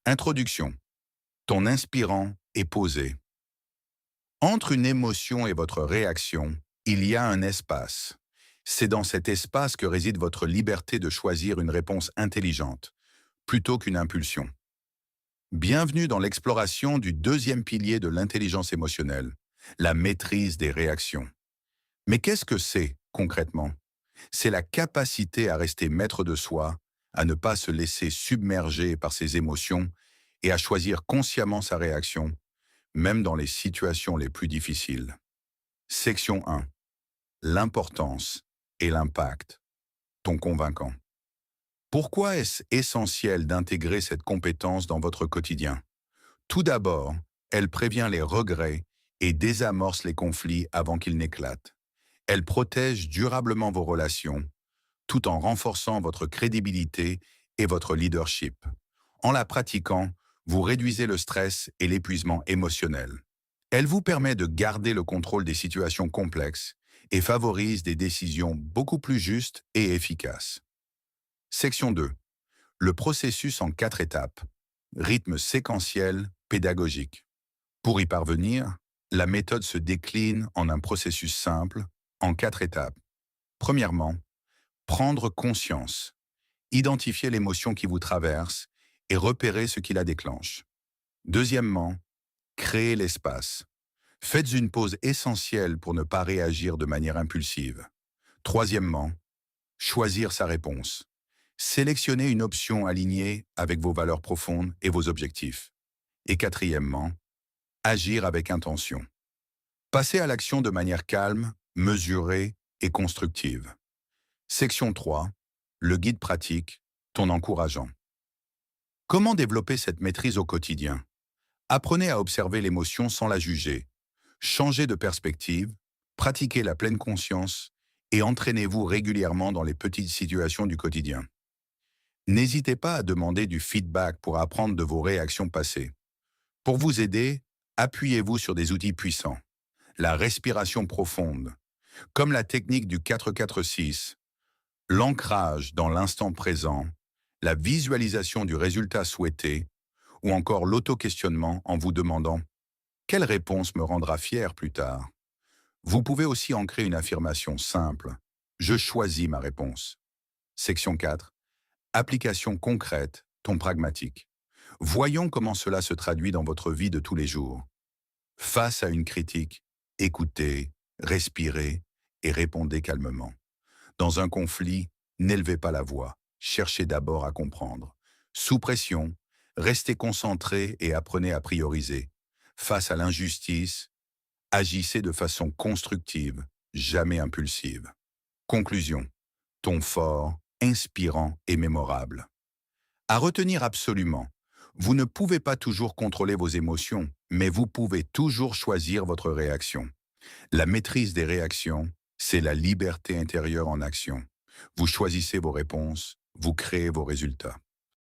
Introduction. Ton inspirant est posé. Entre une émotion et votre réaction, il y a un espace. C'est dans cet espace que réside votre liberté de choisir une réponse intelligente, plutôt qu'une impulsion. Bienvenue dans l'exploration du deuxième pilier de l'intelligence émotionnelle, la maîtrise des réactions. Mais qu'est-ce que c'est, concrètement? C'est la capacité à rester maître de soi, à ne pas se laisser submerger par ses émotions et à choisir consciemment sa réaction, même dans les situations les plus difficiles. Section 1. L'importance et l'impact. Ton convaincant. Pourquoi est-ce essentiel d'intégrer cette compétence dans votre quotidien? Tout d'abord, elle prévient les regrets et désamorce les conflits avant qu'ils n'éclatent. Elle protège durablement vos relations, tout en renforçant votre crédibilité et votre leadership. En la pratiquant, vous réduisez le stress et l'épuisement émotionnel. Elle vous permet de garder le contrôle des situations complexes et favorise des décisions beaucoup plus justes et efficaces. Section 2. Le processus en 4 étapes. Rythme séquentiel, pédagogique. Pour y parvenir, la méthode se décline en un processus simple, en 4 étapes. Premièrement, prendre conscience. Identifier l'émotion qui vous traverse et repérer ce qui la déclenche. Deuxièmement, créer l'espace. Faites une pause essentielle pour ne pas réagir de manière impulsive. Troisièmement, choisir sa réponse. Sélectionnez une option alignée avec vos valeurs profondes et vos objectifs. Et quatrièmement, agir avec intention. Passez à l'action de manière calme, mesurée et constructive. Section 3. Le guide pratique, ton encourageant. Comment développer cette maîtrise au quotidien? Apprenez à observer l'émotion sans la juger. Changez de perspective, pratiquez la pleine conscience et entraînez-vous régulièrement dans les petites situations du quotidien. N'hésitez pas à demander du feedback pour apprendre de vos réactions passées. Pour vous aider, appuyez-vous sur des outils puissants. La respiration profonde, comme la technique du 4-4-6, l'ancrage dans l'instant présent, la visualisation du résultat souhaité, ou encore l'auto-questionnement en vous demandant quelle réponse me rendra fier plus tard. Vous pouvez aussi ancrer une affirmation simple. Je choisis ma réponse. Section 4. Application concrète, ton pragmatique. Voyons comment cela se traduit dans votre vie de tous les jours. Face à une critique, écoutez, respirez et répondez calmement. Dans un conflit, n'élevez pas la voix, cherchez d'abord à comprendre. Sous pression, restez concentré et apprenez à prioriser. Face à l'injustice, agissez de façon constructive, jamais impulsive. Conclusion. Ton fort, inspirant et mémorable. À retenir absolument, vous ne pouvez pas toujours contrôler vos émotions, mais vous pouvez toujours choisir votre réaction. La maîtrise des réactions, c'est la liberté intérieure en action. Vous choisissez vos réponses, vous créez vos résultats.